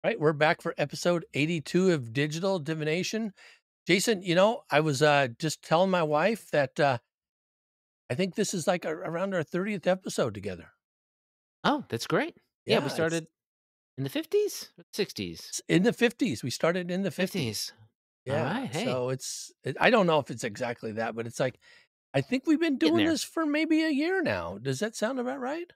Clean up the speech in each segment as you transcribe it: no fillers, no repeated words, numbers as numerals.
Right, we're back for episode 82 of Digital Divination. Jason, I was just telling my wife that I think this is like around our 30th episode together. Oh, that's great. Yeah, we Yeah, started in the 50s? 60s? it's in the 50s. We started in the 50s. 50s. Yeah, Alright, hey, so I don't know if it's exactly that, but it's like I think we've been getting doing there. this for maybe a year now. Does that sound about right?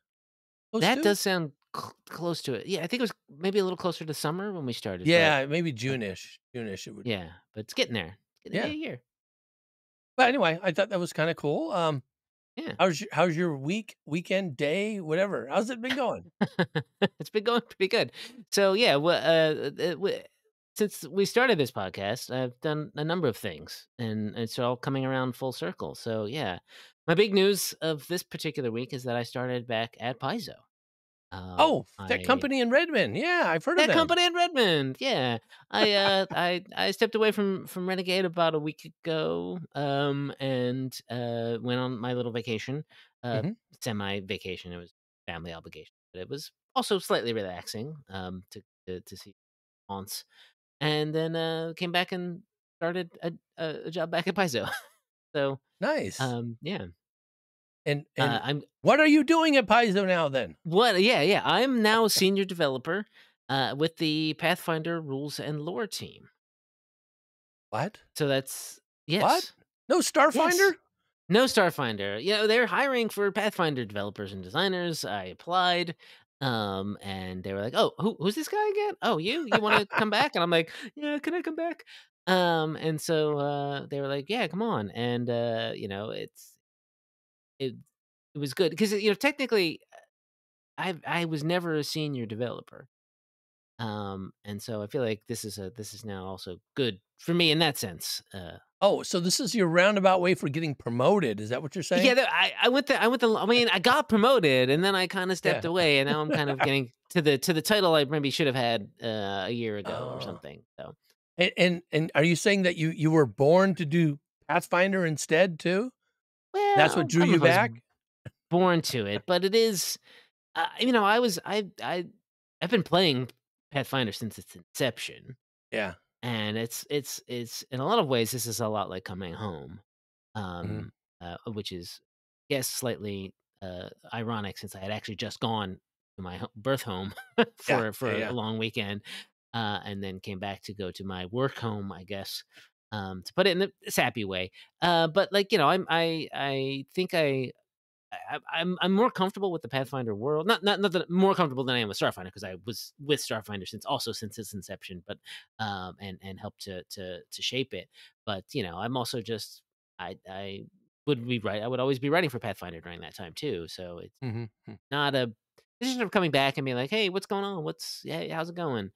Close That to? does sound close to it. Yeah, I think it was maybe a little closer to summer when we started, but Yeah, maybe uh, June-ish. June-ish it would. yeah, but it's getting there. It's getting to be Yeah. a year. But anyway, I thought that was kind of cool. Yeah. How's your weekend, day, whatever? How's it been going? It's been going pretty good. So, yeah, since we started this podcast, I've done a number of things, and it's all coming around full circle. So, yeah, my big news of this particular week is that I started back at Paizo. Oh, that I company in Redmond. Yeah, I've heard of That them. company in Redmond, yeah. I stepped away from Renegade about a week ago, and, went on my little vacation, uh, Mhm. semi-vacation. It was family obligation, but it was also slightly relaxing, to see once, and then, came back and started a job back at Paizo. So, Nice. yeah, And I'm what are you doing at Paizo now then? yeah, I'm now a senior developer, with the Pathfinder rules and lore team. What? So that's What? yes. No Yes. Starfinder? No Starfinder. They're hiring for Pathfinder developers and designers. I applied, and they were like, "Oh, who's this guy again? Oh, you? You wanna come back?" And I'm like, "Yeah, can I come back?" And so, they were like, "Yeah, come on." And, it it was good because technically, I was never a senior developer. And so I feel like this is now also good for me in that sense. Oh, so this is your roundabout way for getting promoted. Is that what you're saying? Yeah, I mean, I got promoted and then I kinda stepped Yeah. away, and now I'm kind of getting to the title I maybe should have had, a year ago or Oh. something, so And are you saying that you were born to do Pathfinder instead too? That's what well, drew I don't know you if I was back? born to it, but it is, I was I've been playing Pathfinder since its inception, Yeah. and it's in a lot of ways, this is a lot like coming home, Mhm. which is, yes, slightly, ironic since I had actually just gone to my birth home Yeah. for Yeah, a yeah. long weekend, and then came back to go to my work home, I guess, to put it in the sappy way. But like I think I'm more comfortable with the Pathfinder world. Not that more comfortable than I am with Starfinder because I was with Starfinder since its inception, but and helped to shape it. But I'm also just I I would always be writing for Pathfinder during that time too. So it's Mhm. Hmm. not a decision of coming back and being like, hey, what's going on? How's it going?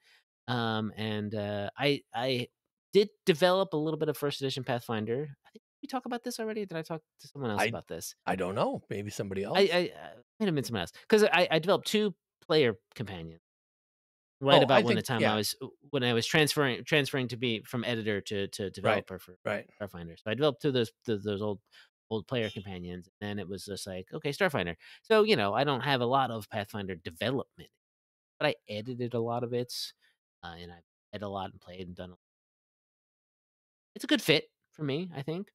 And I did develop a little bit of first edition Pathfinder. I think we talk about this already. Did I talk to someone else I about this? I don't know. Maybe somebody I else. I, might have been someone else because I developed 2 player companions right Oh, I about think yeah. when I was transferring to be from editor to Right. developer for Right. Starfinder. So I developed 2 of those old player companions, and it was just like, "Okay, Starfinder." So, I don't have a lot of Pathfinder development, but I edited a lot of it, and I read a lot and played and done it's a good fit for me, I think.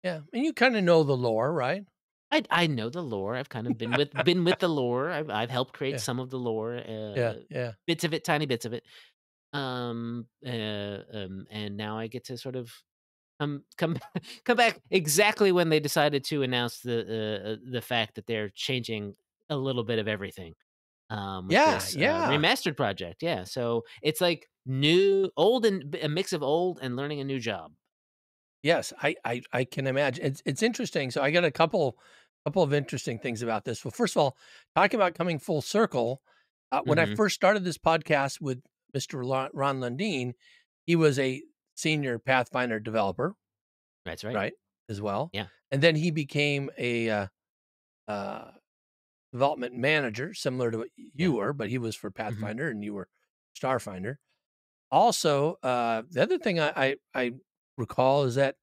Yeah. And you kinda know the lore, right? I know the lore. I've kind of been with the lore. I've helped create Yeah. some of the lore, Yeah. Yeah. bits of it, tiny bits of it. And now I get to sort of come come back exactly when they decided to announce the fact that they're changing a little bit of everything. With Yeah. this Yeah. remastered project, yeah. So it's like old, and a mix of old and learning a new job. Yes, I can imagine. It's interesting. So I got a couple of interesting things about this. Well, first of all, talking about coming full circle, when I Hmm. first started this podcast with Mr. Ron Lundeen, he was a senior Pathfinder developer, That's right. right, as well, Yeah. and then he became a uh, development manager, similar to what you Yeah. were, but he was for Hmm. Pathfinder and you were Starfinder. Also, the other thing I recall is that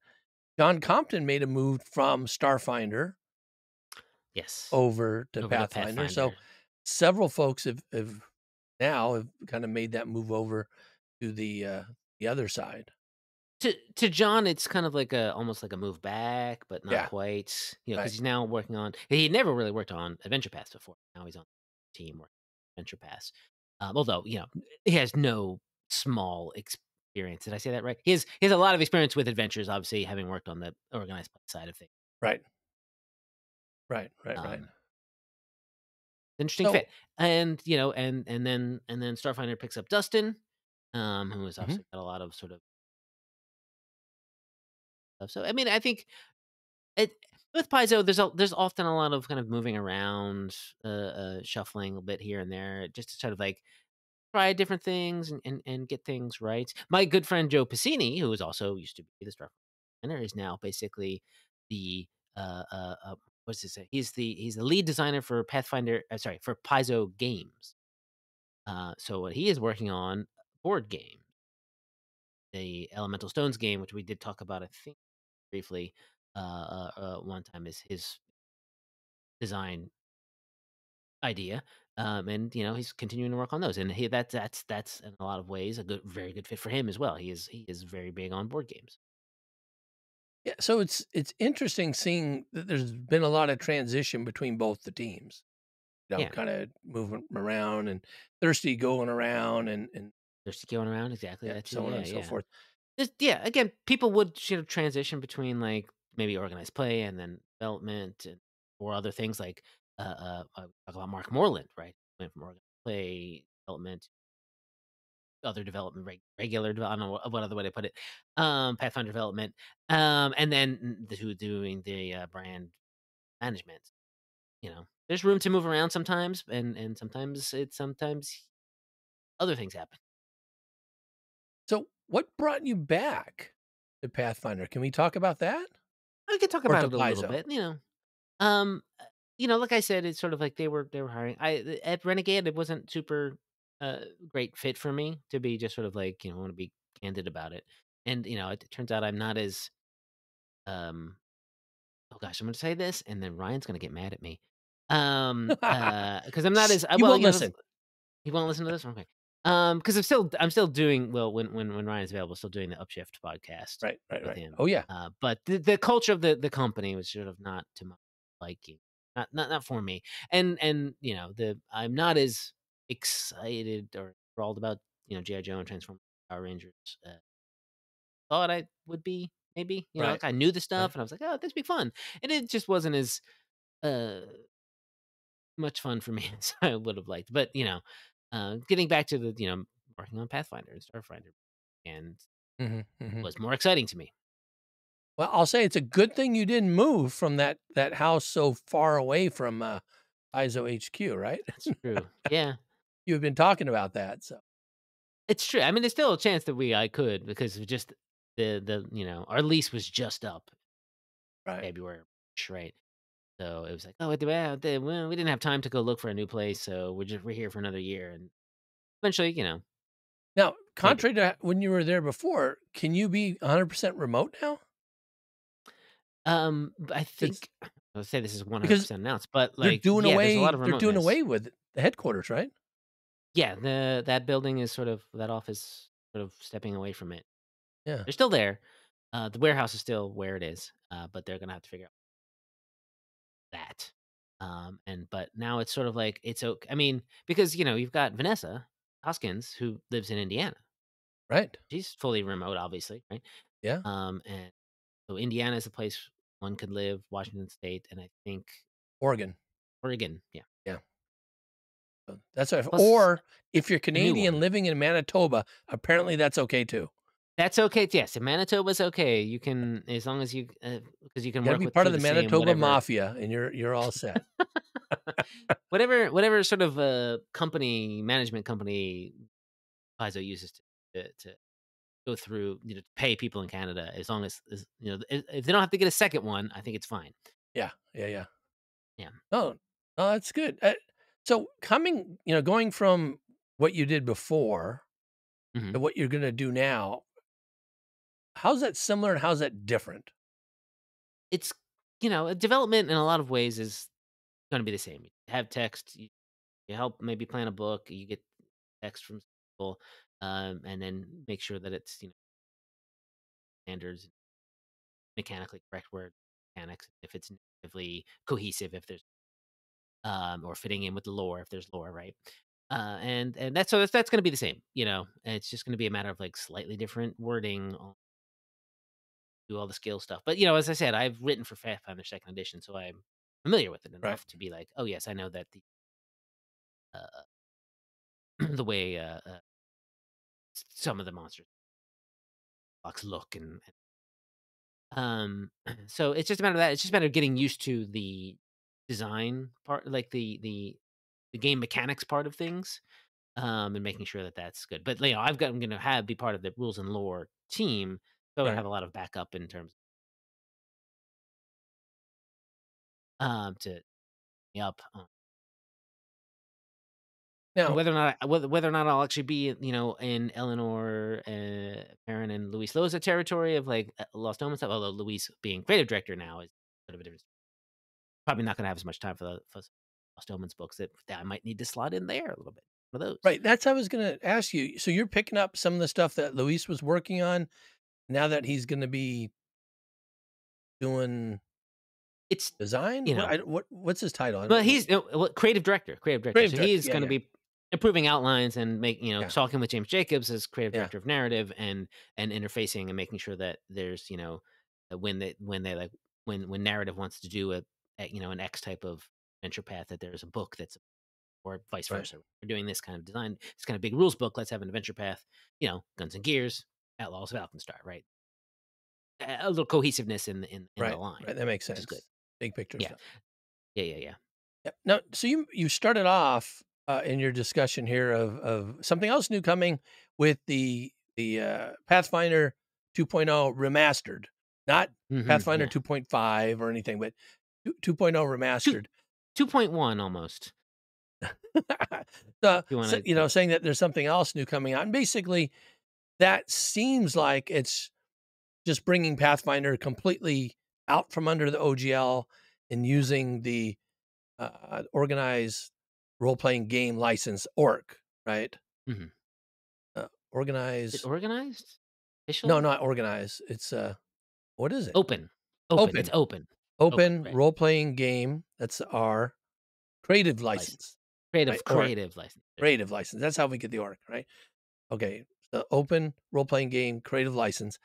John Compton made a move from Starfinder Yes. over to Over to Pathfinder, so Pathfinder. several folks have now have kinda made that move over to the other side. To John, it's kind of like a almost like a move back, but not Yeah, quite, right, because he's now working on he never really worked on Adventure Pass before. Now he's on team working on Adventure Pass. Although, he has no small experience. Did I say that right? He has a lot of experience with adventures, obviously, having worked on the organized play side of things. right, right. Um, Interesting So fit. And, and then Starfinder picks up Dustin, who has mhm, obviously got a lot of sort of stuff. So, I mean, I think It with Paizo, there's often a lot of kind of moving around, shuffling a bit here and there, just to sort of like try different things and get things right. My good friend Joe Piscini, who is also used to be the Star designer, is now basically the what's this say? He's the lead designer for Pathfinder. Sorry, for Paizo games. So what he is working on board game, the Elemental Stones game, which we did talk about, I think briefly, one time, is his design idea. And he's continuing to work on those, and that's in a lot of ways a very good fit for him as well. He is very big on board games. yeah, so it's interesting seeing that there's been a lot of transition between both the teams, Yeah, kinda moving around and Thirsty going around and they're just going around exactly yeah, that too. so on Yeah, and so yeah. forth. Yeah. Again, people would sort of transition between like maybe organized play and then development or other things like talk about Mark Moreland, right? Went from organized play development, other development, regular. I don't know what other way to put it. Pathfinder development, and then the who doing the brand management. There's room to move around sometimes, and sometimes other things happen. So, what brought you back to Pathfinder? Can we talk about that? I could talk Or about to it a little Paizo? bit. Um, like I said, it's sort of like they were hiring. At Renegade, it wasn't super great fit for me to be just sort of like I want to be candid about it, and it turns out I'm not as um. Oh gosh, I'm gonna say this, and then Ryan's gonna get mad at me. Because I'm not Shh, as he well. won't listen. He won't listen to this? Okay. Because I'm still doing well when Ryan's available, still doing the Upshift podcast with Right. him. Oh, yeah, But the culture of the company was sort of not to my liking. Not for me. And the I'm not as excited or enthralled about, G.I. Joe and Transformers Power Rangers thought I would be, maybe. right, Like I knew the right. stuff and I was like, "Oh, this be fun." And it just wasn't as uh much fun for me as I would have liked. But, getting back to working on Pathfinder and Starfinder and Mhm. was more exciting to me. Well, I'll say it's a good thing you didn't move from that house so far away from, Paizo HQ, right? That's true. Yeah. You've been talking about that, so It's true. I mean, there's still a chance that I could because of just our lease was just up right. February, right? So it was like, oh, well, we didn't have time to go look for a new place, so we're here for another year, and eventually, Now, maybe. contrary to when you were there before, can you be 100% remote now? But I It's think I would say this is because 100% announced, but like, yeah, there's a lot of they're doing remoteness. away with the headquarters, right? Yeah, that building is sort of that office sort of stepping away from it. Yeah, They're still there. The warehouse is still where it is, but they're gonna have to figure out that. But now it's sort of like it's okay. I mean, because you've got Vanessa Hoskins who lives in Indiana. right. She's fully remote, obviously, right? Yeah, And so Indiana is a place one could live. Washington State, and I think Oregon. Oregon. Yeah, Yeah, so that's a plus or if you're a new Canadian one. living in Manitoba, apparently that's okay too. That's okay. Yes, in Manitoba's okay. You can, as long as because you You can gotta work be with part of through the the same Manitoba whatever, Mafia, and you're all set. whatever sort of management company Paizo uses to go through, to pay people in Canada. As long as if they don't have to get a second one, I think it's fine. Yeah. Yeah. Oh, oh, that's good. So going from what you did before hmm to what you're gonna do now, how's that similar and how's that different? It's development in a lot of ways is going to be the same. You have text, you help maybe plan a book, you get text from people, and then make sure that it's, standards, mechanically correct word mechanics, if it's narratively cohesive, if there's or fitting in with the lore if there's lore, right? And that's going to be the same, It's just going to be a matter of like slightly different wording, do all the skill stuff. But as I said, I've written for Pathfinder Second Edition, so I'm familiar with it Right. enough to be like, oh yes, I know that uh, the way some of the monsters blocks look and so it's just a matter of that. It's just a matter of getting used to the design part, like the game mechanics part of things, and making sure that that's good. But I'm going to have be part of the rules and lore team, so I'm going to Right. have a lot of backup in terms to me up. And Now, whether or not I'll actually be, in Eleanor, Perrin, and Luis Loza territory of like Lost Omens stuff. Although Luis being creative director now is a bit of a difference. Probably not going to have as much time for Lost Omens books that I might need to slot in there a little bit. One of those. right, that's I was gonna ask you. So you're picking up some of the stuff that Luis was working on now that he's gonna be doing It's design? you know What's his title? I Well, don't know. he's no, well, creative director, creative director. Creative So director. he's Yeah, going to yeah, be improving outlines and yeah, talking with James Jacobs as creative yeah, director of narrative and interfacing and making sure that there's when they like when narrative wants to do an X type of venture path, that there's a book that's, or vice right, versa. We're doing this kind of design, this kind of big rules book. Let's have an adventure path. Guns and Gears, Outlaws of Alkenstar, right? A little cohesiveness in the right, line, right. That makes which is good. sense. Big picture Yeah, stuff. yeah, yeah, yeah. Yep. Now, so you started off in your discussion here of something else new coming with the Pathfinder 2.0 remastered, not Pathfinder Yeah. 2.5 or anything, but 2.0 Two remastered. 2.1 almost. So, You so, wanna yeah. saying that there's something else new coming out, and basically that seems like it's just bringing Pathfinder completely out from under the OGL and using the organized role playing game license orc, right? Mhm. Is it Organize. organized? No, Official? not organize. It's what is it? Open. Open, it's Open. open. Open, Open right. role playing game. That's our creative License. license, right? Or Creative license. There you creative license. That's how we get the orc, right? Okay. So open role playing game, creative license.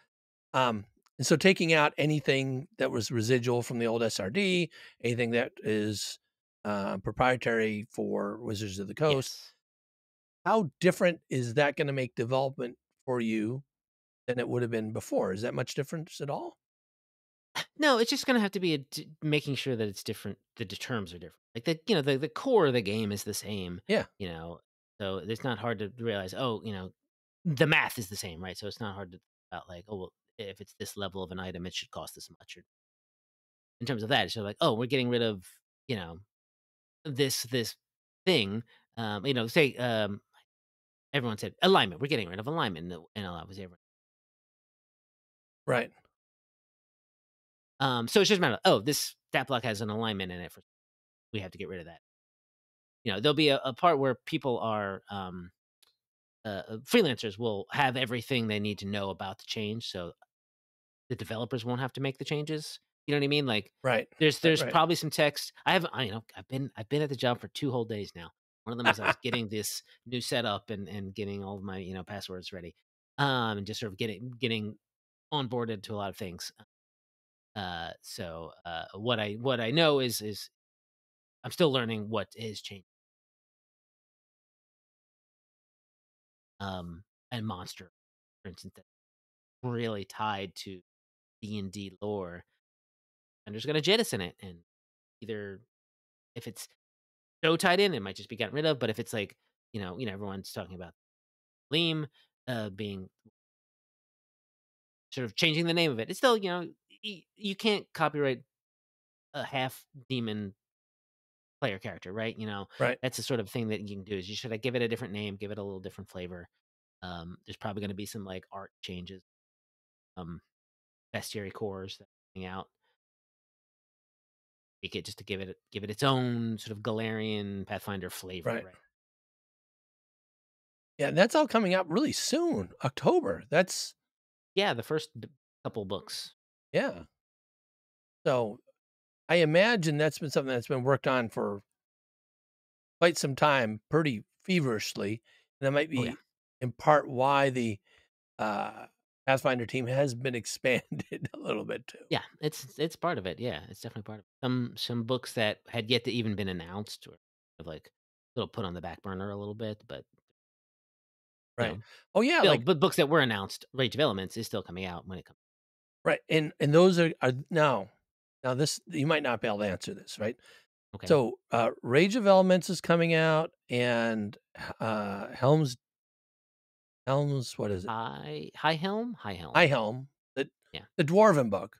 Um, and so taking out anything that was residual from the old SRD, anything that is proprietary for Wizards of the Coast. Yes. How different is that gonna make development for you than it would have been before? Is that much difference at all? No, it's just gonna have to be making sure that it's different, the terms are different. Like, the core of the game is the same, Yeah, you know? So, it's not hard to realize, oh, the math is the same, right? So, it's not hard to about like, "Oh, well, if it's this level of an item, it should cost this much," or in terms of that, it's like, "Oh, we're getting rid of, you know, this thing," say, everyone said alignment. We're getting rid of alignment in a lot of everyone. right, So it's just a matter of, oh, this stat block has an alignment in it. We have to get rid of that. There'll be a part where people are freelancers will have everything they need to know about the change, so the developers won't have to make the changes. You know what I mean? Like, right, there's right, probably some text. I've been at the job for 2 whole days now. One of them is I was right. getting this new setup and getting all of my passwords ready, and just sort of getting onboarded to a lot of things. What I know is I'm still learning what is changing. And monster, for instance, that's really tied to D&D lore, and there's gonna jettison it, and either if it's so tied in, it might just be gotten rid of. But if it's like, everyone's talking about Leam, being sort of changing the name of it, it's still, you can't copyright a half demon player character, right? Right. That's the sort of thing that you can do, is you should, like, give it a different name, give it a little different flavor. There's probably going to be some like art changes, um, bestiary cores that are coming out. Make it just to give it its own sort of Galarian Pathfinder flavor, Right. right? Yeah, that's all coming out really soon, October. That's Yeah, the first couple books. yeah. So I imagine that's been something that's been worked on for quite some time, pretty feverishly. And that might Oh yeah, be in part why the uh, Pathfinder team has been expanded a little bit too. yeah. It's part of it. Yeah, it's definitely part of it. Some books that had yet to even been announced or of like little put on the back burner a little bit, but you Right. know, Oh yeah, still, like but books that were announced, Rage of Elements is still coming out when it comes. right. And those are now this you might not be able to answer this, right? Okay, So Rage of Elements is coming out and Helm's what is it? High Helm. High Helm, Yeah, the dwarven book,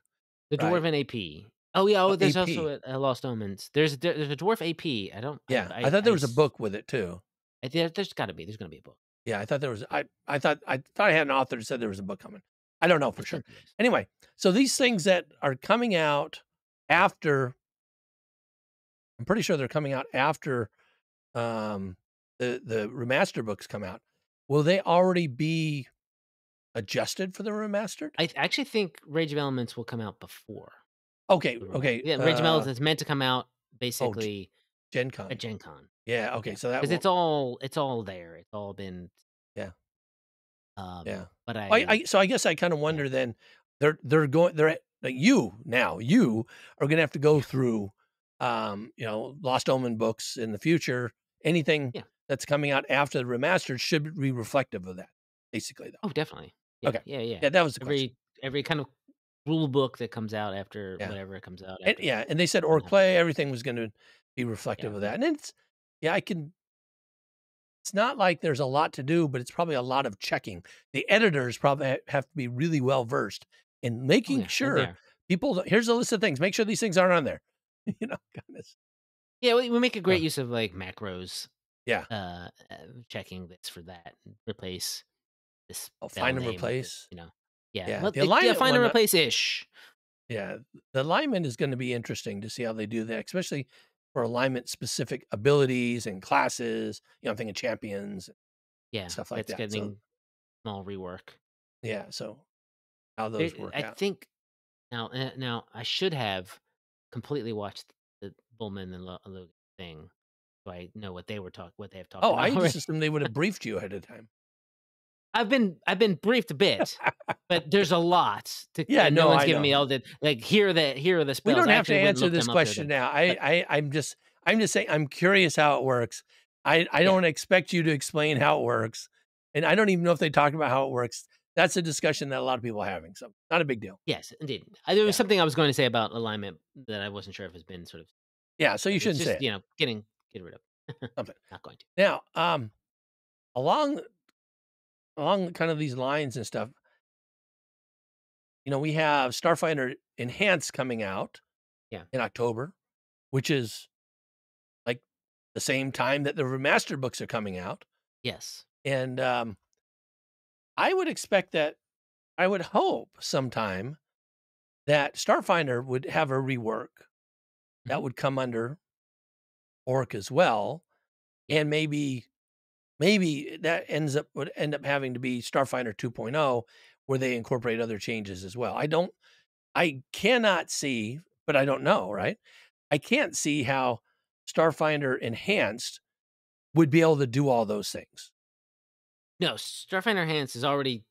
the right? Dwarven AP. Oh yeah, oh there's also AP. a Lost Omens. There's a Dwarf AP. I don't. Yeah, I thought there was a book with it too. There's got to be. There's gonna be a book. Yeah, I thought there was I thought I had an author that said there was a book coming. I don't know I for sure. think there is. Anyway, so these things that are coming out after I'm pretty sure they're coming out after um the remaster books come out. Will they already be adjusted for the remastered? Actually think Rage of Elements will come out before Okay, the remaster. okay. Yeah, Rage of Elements is meant to come out Oh, basically Gen at Con. Gen Con. Yeah, okay. Yeah, So that because won't it's all there. It's all been. yeah. Yeah. But I so I guess I kind of yeah, wonder then they're like you are going to have to go through Lost Omen books in the future. Anything yeah. that's coming out after the remastered should be reflective of that. Basically Oh, though. definitely. Yeah, Okay. yeah, yeah. Yeah, that was the question. Every kind of rule book that comes out after Yeah. whatever comes out And after yeah, and they said gonna orc have to. play everything was going to be Yeah, reflective of that. yeah, And it's yeah, I can it's not like there's a lot to do, but it's probably a lot of checking. The editors probably have to be really well versed in oh making yeah, and sure there. here's a list of things. Make sure these things aren't on there. Goodness. Yeah, we make a Uh, great use of like macros, yeah. checking this for that, and replace this I'll spell find and name with this, replace. yeah. Yeah. Well, The yeah, alignment find and one, replace ish. yeah. The alignment is going to be interesting to see how they do that, especially for alignment specific abilities and classes. I'm thinking champions, Yeah, stuff like that's that. So, getting small rework. yeah. So, how those work I out. think now I should have completely watched the Bullman and Logan thing, so I know what they have talked Oh, about I just already. assumed they would have briefed you ahead of time. I've been briefed a bit, but there's a lot to, Yeah. and no No, one's I giving know. me all the like here are the We spells. don't I have to actually went and answer looked this them up the other question day. now. But I'm just saying I'm curious how it works. I yeah, don't expect you to explain how it works, and I don't even know if they talked about how it works. That's a discussion that a lot of people are having, so not a big deal. yes, indeed. There was Yeah, something I was going to say about alignment that I wasn't sure if has been sort of, yeah. So you but it's shouldn't say just it. get rid of. Something Not going to. now. Along kind of these lines and stuff. We have Starfinder Enhanced coming out Yeah. in October, which is like the same time that the remastered books are coming out, Yes. and I would expect that I would hope sometime that Starfinder would have a rework that Mhm. would come under Orc as well, Yeah. and maybe that would end up having to be Starfinder 2.0, where they incorporate other changes as well. I cannot see, but I don't know, right? I can't see how Starfinder Enhanced would be able to do all those things. No, Starfinder Hands is already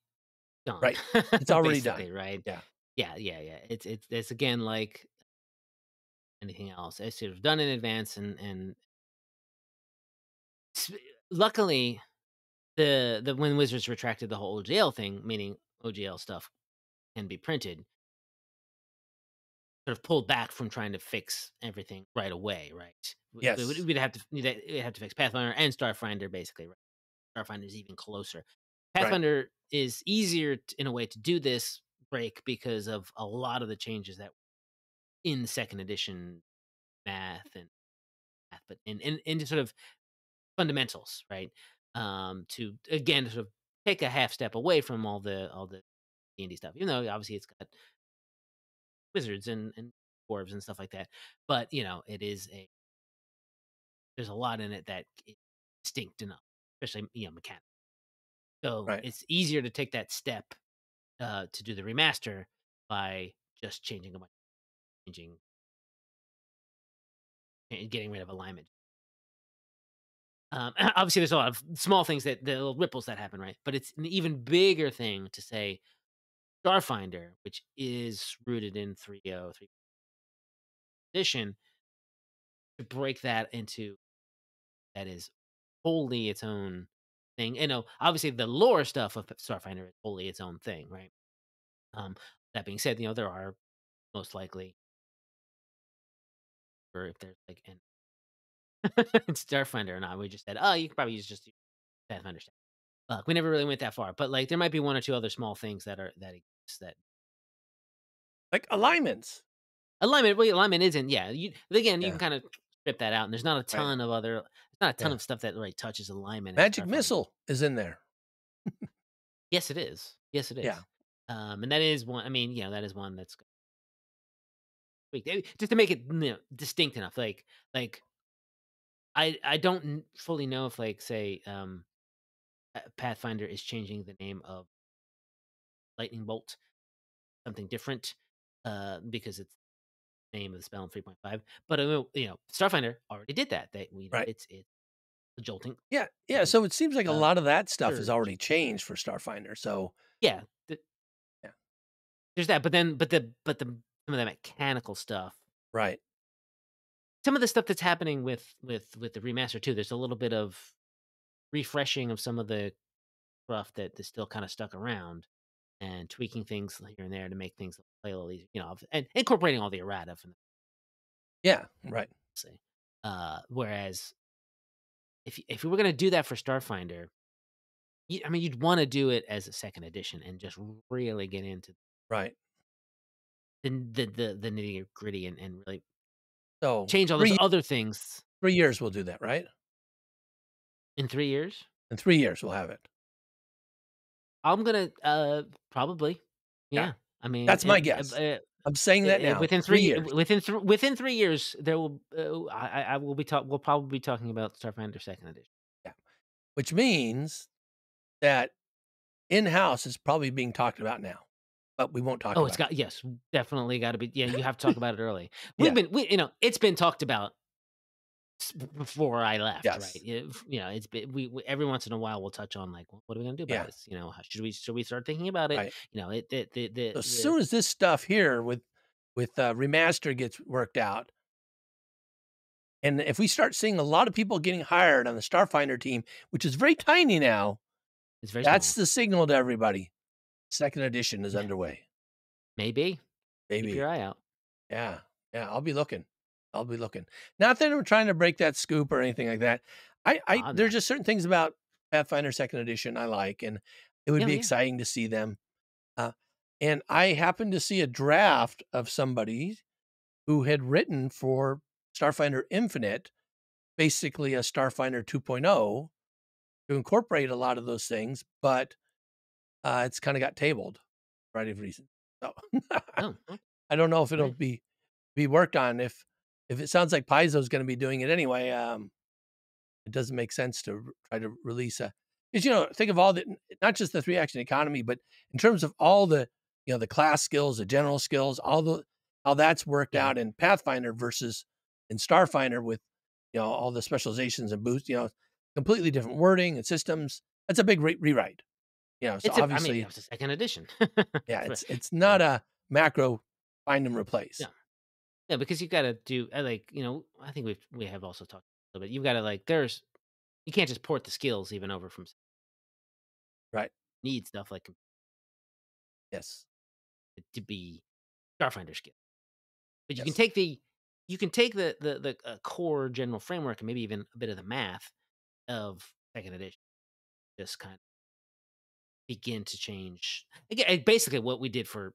done, Right. It's already done. basically, right? Yeah. Yeah, yeah, yeah. It's again like anything else. It's sort of done in advance, and s- luckily the when Wizards retracted the whole OGL thing, meaning OGL stuff can be printed, sort of pulled back from trying to fix everything right away, right? Yes. We'd have to fix Pathfinder and Starfinder basically. Right? Starfinder is even closer. Right. Pathfinder is easier in a way to do this break because of a lot of the changes that in the second edition math, but in sort of fundamentals, right? To again sort of take a half step away from all the D&D stuff, even though obviously it's got wizards and dwarves and stuff like that. But it is there's a lot in it that is distinct enough, especially mechanics. So Right. it's easier to take that step to do the remaster by just changing a bunch, changing, and getting rid of alignment. Obviously, there's a lot of small things that the little ripples that happen, right? But it's an even bigger thing to say Starfinder, which is rooted in 3.0 edition, to break that into that is wholly its own thing. You know, obviously the lore stuff of Starfinder is wholly its own thing, right? Um, that being said, there are most likely, or if there's like an Starfinder or not, we just said, oh, you could probably just use Pathfinder stuff. We never really went that far, but like there might be one or two other small things that exist that Like alignments. alignment. Well, alignment isn't. Yeah, again, you can Yeah. kind of strip that out, and there's not a Right. ton of other. There's not a ton Yeah. of stuff that really touches alignment in Magic Starfinder. missile is in there. Yes, it is. Yes, it Yeah. is. And that is one. I mean, that is one that's just to make it distinct enough. Like I don't fully know if like say Pathfinder is changing the name of Lightning Bolt something different because it's the name of the spell in 3.5. But Starfinder already did that. Right. It's a jolting Yeah. Yeah. lightning So it seems like a uh, lot of that stuff has surge. already changed for Starfinder. So Yeah, yeah. there's that. But the some of the mechanical stuff, Right. some of the stuff that's happening with the remaster too. There's a little bit of refreshing of some of the stuff that is still kind of stuck around and tweaking things here and there to make things play a little easier, and incorporating all the errata from the Yeah. Right. say. Whereas if we were going to do that for Starfinder, I mean, you'd want to do it as a second edition and just really get into Right. the nitty gritty and really So change all those other things 3 years we'll do that, right? in 3 years. In 3 years we'll have it. I'm gonna probably, Yeah. yeah. I mean, That's my guess. I'm saying that now. within 3 years. within 3 years, there will I will be talk. We'll probably be talking about Starfinder Second Edition. Yeah. Which means that in-house is probably being talked about now, but we won't talk Oh, it's about it. got yes, definitely got to be. Yeah, you have to talk about it early. Yeah. It's been talked about before I left, right? Yes. It's been every once in a while we'll touch on like what are we gonna do about Yeah. this? Should we start thinking about it? Right. So as The soon as this stuff here with remaster gets worked out, and if we start seeing a lot of people getting hired on the Starfinder team, which is very tiny now, it's very that's small. the signal to everybody. Second edition is underway. Maybe keep your Baby. eye out. Yeah. Yeah. I'll be looking. I'll be looking. Not that I'm trying to break that scoop or anything like that. I I'm there's not. just certain things about Pathfinder Second Edition I like, and it would Yeah, be yeah. exciting to see them. Uh, and I happened to see a draft of somebody who had written for Starfinder Infinite, basically a Starfinder 2.0, to incorporate a lot of those things, but it's kind of got tabled for a variety of reasons. So Oh, oh, I don't know if it'll right. be worked on. If it sounds like Paizo is going to be doing it anyway, it doesn't make sense to try to release a. Because think of all the not just the 3 action economy, but in terms of all the the class skills, the general skills, all the how that's worked Yeah. out in Pathfinder versus in Starfinder with all the specializations and boosts. Completely different wording and systems. That's a big rewrite. So I mean, it obviously, was a second edition. yeah, But, it's you not know, a macro find and replace. yeah. Yeah, because you gotta do I think we have also talked a little bit. You've gotta you can't just port the skills even over from Right. need stuff like Yes. to be Starfinder skill. But Yes. you can take the core general framework and maybe even a bit of the math of second edition. Just kind of begin to change again. Basically, what we did for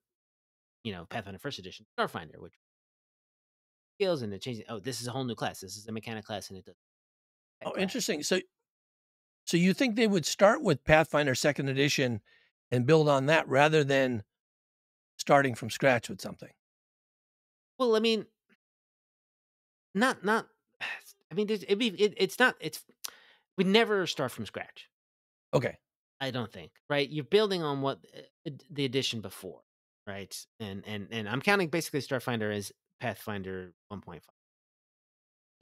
Pathfinder First Edition, Starfinder, which skills and the changing. Oh, this is a whole new class. This is a mechanic class, and it does that Oh, class. interesting. So you think they would start with Pathfinder Second Edition and build on that rather than starting from scratch with something? Well, I mean, not. I mean, it's not. We never start from scratch. Okay. I don't think, right? You're building on what the edition before, right? And I'm counting basically Starfinder as Pathfinder 1.5.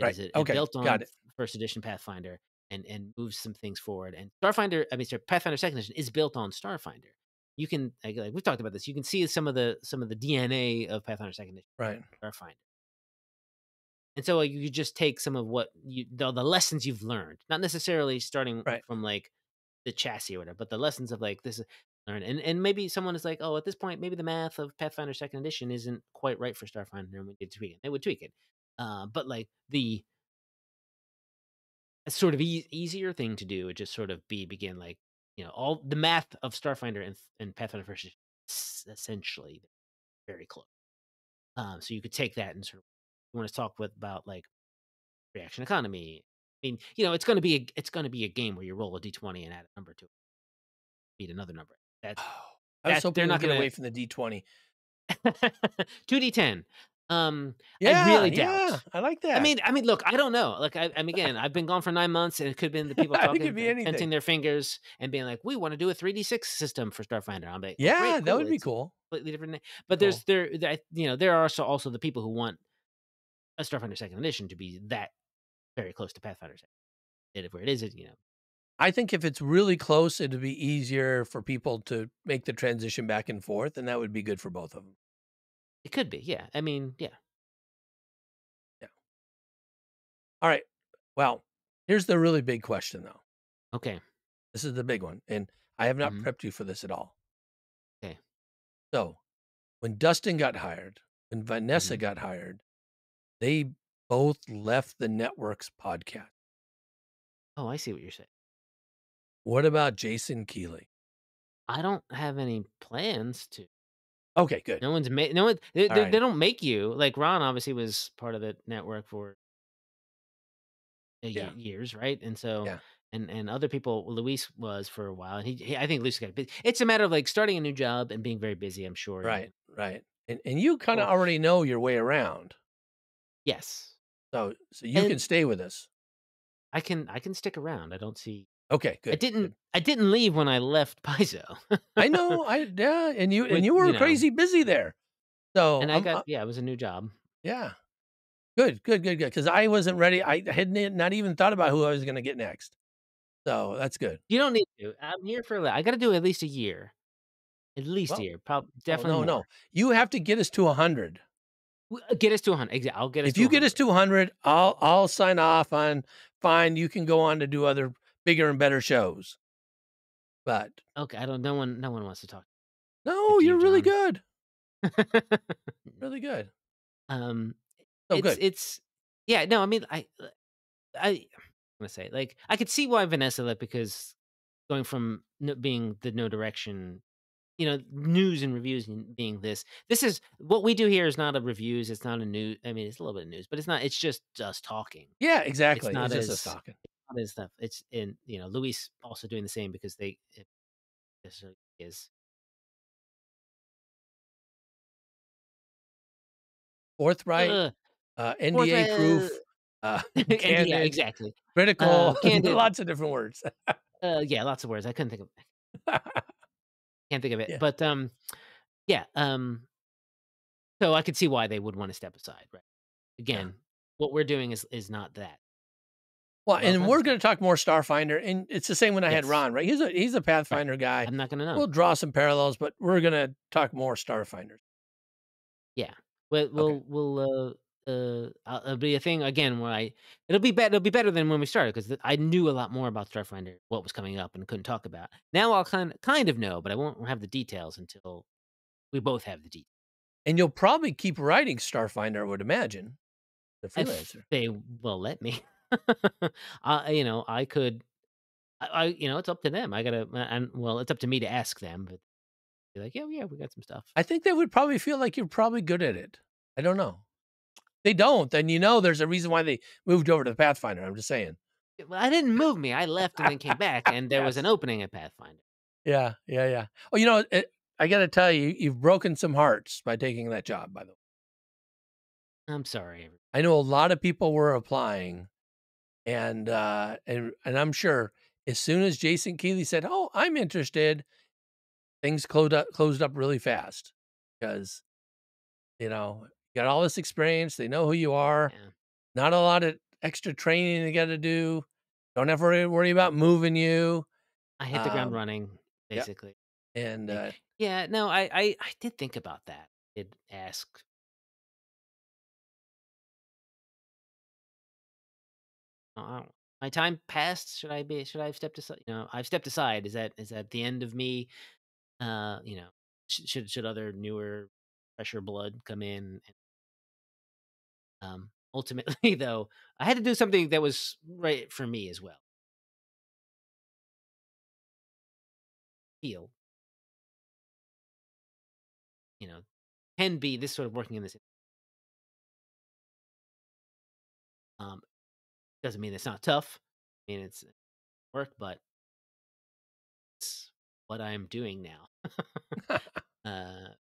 Right. It Okay. built on Got it. first edition Pathfinder and moves some things forward. And Starfinder, I mean, sorry, Pathfinder second edition is built on Starfinder. You can like we've talked about this. You can see some of the DNA of Pathfinder second edition Right. Starfinder. And so you just take some of what the lessons you've learned, not necessarily starting Right. from like the chassis or whatever, but the lessons of like this is learn. And maybe someone is like, oh, at this point, maybe the math of Pathfinder second edition isn't quite right for Starfinder, and we need to tweak it. They would tweak it. But like the sort of easier thing to do would just sort of begin like all the math of Starfinder and Pathfinder first edition is essentially very close. So you could take that and sort of you want to talk about like reaction economy. I mean, it's going to be a game where you roll a d20 and add a number to it, beat another number. That's I was they're hoping we'd not get going away from the D20. to 2d10. I Yeah. really Yeah. doubt. I like that. I mean, look, I don't know. Like, I'm again, I've been gone for 9 months, and it could have been the people I think it'd talking, be anything. tenting their fingers, and being like, "We want to do a 3d6 system for Starfinder." I'm like, "Oh, Yeah. great, That cool. would be It's cool. completely different." But Cool. there are also the people who want a Starfinder second edition to be that very close to Pathfinder second. And where it is, I think if it's really close, it'd be easier for people to make the transition back and forth, and that would be good for both of them. it could be. Yeah, I mean, yeah. Yeah. All right. Well, here's the really big question, though. Okay. This is the big one, and I have not Mhm. prepped you for this at all. Okay. So, when Dustin got hired, when Vanessa Mhm. got hired, they both left the network's podcast. Oh, I see what you're saying. What about Jason Keeley? I don't have any plans to. Okay, good. No one's made. No one. All They right. don't make you like Ron. Obviously, was part of the network for Yeah. years, right? And so, Yeah. and other people. Luis was for a while, and I think Luis got busy. It's a matter of like starting a new job and being very busy. I'm sure. Right. Right. And you kind of Or already know your way around. yes, So you can and stay with us. I can stick around. I don't see. Okay, good. Good. I didn't leave when I left Paizo. I know. Yeah, and With you were crazy busy there. So and I got it was a new job. yeah. Good, good, good, good. Because I wasn't ready. I hadn't not even thought about who I was going to get next. So that's good. You don't need to. I'm here for I got to do at least a year. At least a Well, year, probably oh definitely no, more. no. You have to get us to 100. Get us to 100. Exactly. I'll get us If to you get us 100. to 100, I'll sign off on fine. You can go on to do other bigger and better shows. But Okay, I don't. No one wants to talk no, to you, you're really John. good. Really good. um, So good. it's yeah. No, I mean, I'm gonna say like I could see why Vanessa left because going from being the no direction, news and reviews and being this is what we do here is not a reviews. It's not a news. I mean, it's a little bit of news, but it's not. It's just us talking. Yeah, It's exactly. It's not just us as talking. not as stuff. It's in Luis also doing the same because this is Forthright, uh, NDA forthright. proof, And yeah, candid, exactly. critical, Candid. lots of different words. Yeah, lots of words. I couldn't think of. Can't think of it. Yeah, But yeah. So I could see why they would want to step aside. Right. yeah. Again, what we're doing is not that. Well, Well, and kind of we're stuff. going to talk more Starfinder, and it's the same when I had Yes. Ron, right? He's a Right. Pathfinder guy. I'm not gonna know. We'll draw some parallels, but we're going to talk more Starfinders. Yeah. Well, Okay. it'll be a thing again where it'll be better. It'll be better than when we started because I knew a lot more about Starfinder, what was coming up, and couldn't talk about. Now I'll kind of know, but I won't have the details until we both have the details. And you'll probably keep writing Starfinder, I would imagine, the If freelancer. they will let me, I could. It's up to them. I gotta, and well, it's up to me to ask them. But be like, yeah, yeah, we got some stuff. I think they would probably feel like you're probably good at it. I don't know. They don't, then there's a reason why they moved over to the Pathfinder. I'm just saying. Well, I didn't move me. I left and then came back, and there was an Yes. opening at Pathfinder. Yeah, yeah, yeah. Oh, I got to tell you, you've broken some hearts by taking that job, by the way. I'm sorry. I know a lot of people were applying, and I'm sure as soon as Jason Keeley said, "Oh, I'm interested," things closed up really fast because, you know, you got all this experience, they know who you are, Yeah. not a lot of extra training you gotta do, don't ever worry about moving you. I hit the ground Um, running, yep, basically. and, Eh, yeah, no, I did think about that. Did ask, my time passed, should I have stepped aside? I've stepped aside. Is that the end of me? You know, should other newer, fresher blood come in? Ultimately, though, I had to do something that was right for me as well. Feel, you know, can be this sort of working in this. Um, doesn't mean it's not tough. I mean it's work, but it's what I'm doing now.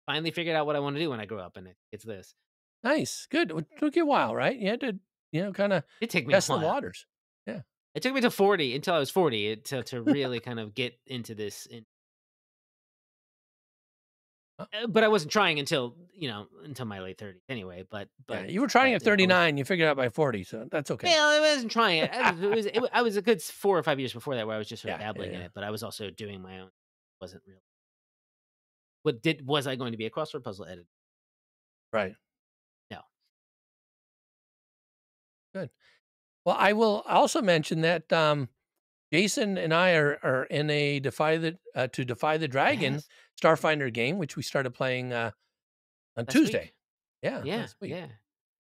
Finally figured out what I want to do when I grow up, and it's this. nice, good. It took you a while, right? You had to, kinda It took me a test the while. waters. Yeah. It took me to 40 until I was 40 to really kind of get into this. Oh, But I wasn't trying until my late 30s anyway. But yeah, but you were trying but at I was. 39, you figured out by 40, so that's okay. Well, I wasn't trying it. I was a good 4 or 5 years before that where I was just sort of Yeah, yeah, dabbling in yeah. it, but I was also doing my own. Wasn't real. Was I going to be a crossword puzzle editor? Right, No. good. Well, I will also mention that, Jason and I are in a Defy the Dragon Yes. Starfinder game, which we started playing, on Last Tuesday. week. Yeah, Yeah, last week. yeah.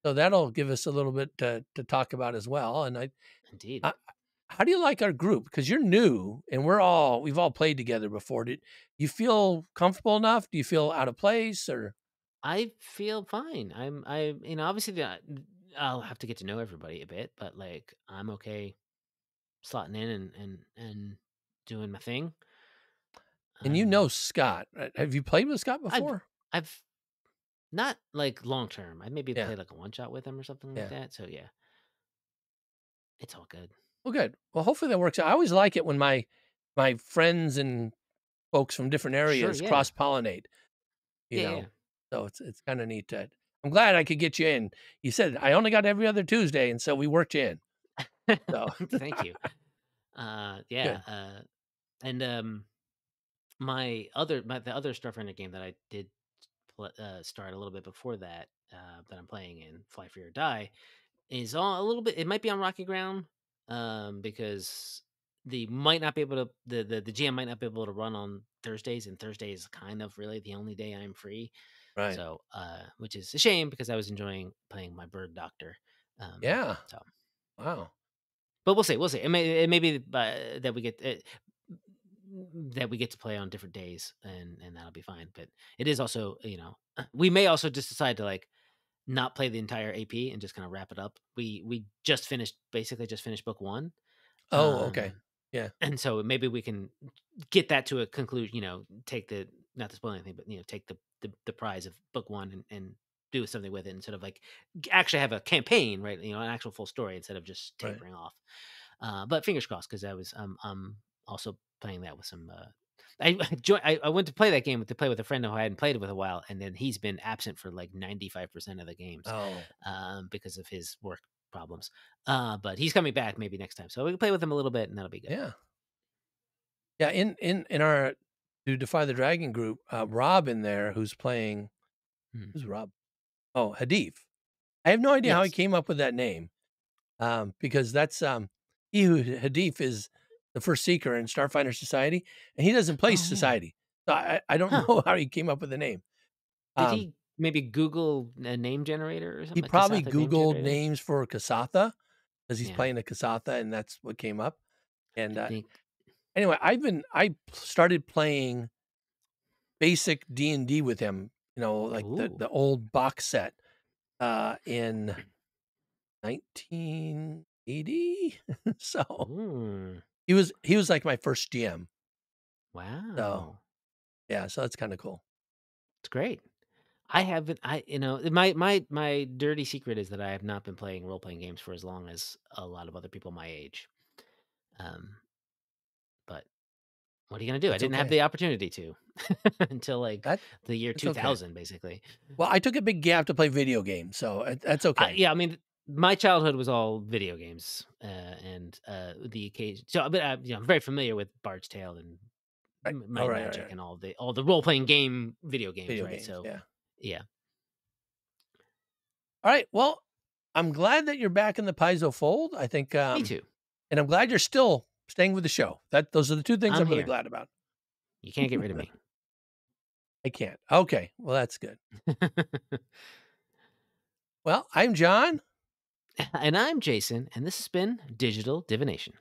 So that'll give us a little bit to talk about as well, and Indeed. I how do you like our group? Because 'Cause you're new and we've all played together before. Did you feel comfortable enough? Do you feel out of place or I feel fine. Obviously I'll have to get to know everybody a bit, but like I'm okay slotting in and doing my thing. and Um Scott, right? Have you played with Scott I've before? I've not like long term. I maybe Yeah, played like a one shot with him or something like yeah. that. So yeah, it's all good. Well, good. Well, hopefully that works out. I always like it when my friends and folks from different Sure, areas yeah. cross-pollinate, you Yeah, know? yeah. So it's kinda neat that I'm glad I could get you in. You said, "I only got every other Tuesday," and so we worked you in. So, Thank you. Yeah, good. and the other Starfinder game that I did start a little bit before that, that I'm playing in Fly Free or Die, is all a little bit. It might be on rocky ground, because the might not be able to the GM might not be able to run on Thursdays, and Thursday is kind of really the only day I'm free. Right. So, which is a shame because I was enjoying playing my bird doctor. Yeah. So, Wow. but we'll see. We'll see. It may be that we get that we get to play on different days, and that'll be fine. But it is also, we may also just decide to like not play the entire AP and just kind of wrap it up. We just finished book one, Oh, okay. um, Yeah. and so maybe we can get that to a conclusion. Take the not to spoil anything, but take the prize of book one and do something with it instead of like actually have a campaign, right? An actual full story instead of just Right. tapering off. But fingers crossed because also playing that with some. I went to play that game to play with a friend who I hadn't played with a while, and then he's been absent for like 95% of the games, Oh, because of his work problems. But he's coming back maybe next time, so we can play with him a little bit, and that'll be good. yeah. Yeah, in our to Defy the Dragon group, Rob in there who's playing Hmm. who's Rob? Oh, Hadif. I have no idea how he Yes. came up with that name, because that's, he who Hadif is the first seeker in Starfinder Society, and he doesn't play Oh yeah. Society. So I don't Huh. know how he came up with the name. Did Um, he maybe Google a name generator or he something? A probably Kasatha name Googled generator? names for Kasatha because he's Yeah. playing a Kasatha, and that's what came up. I And, think. anyway, I started playing basic D&D with him, like Ooh. the old box set, in 1980. So, Ooh. he was like my first GM. So, Wow. yeah, so that's kinda cool. It's great. I haven't. My dirty secret is that I have not been playing role playing games for as long as a lot of other people my age. Um, What are you gonna do? I That's didn't have okay. the opportunity to until, like, That the year It's okay. 2000, basically. Well, I took a big gap to play video games, so that's okay. Yeah, I mean, my childhood was all video games, and, the occasion but, I'm very familiar with Bard's Tale and Right. Might All and right, all Magic right. and all the role-playing game video games, Video right? games, So, yeah. yeah. All right. Well, I'm glad that you're back in the Paizo fold. I think, Me too. and I'm glad you're still staying with the show. Those are the two things I'm I'm really here. glad about. You can't get rid of me. I can't. Okay. Well, that's good. Well, I'm John. And I'm Jason, and this has been Digital Divination.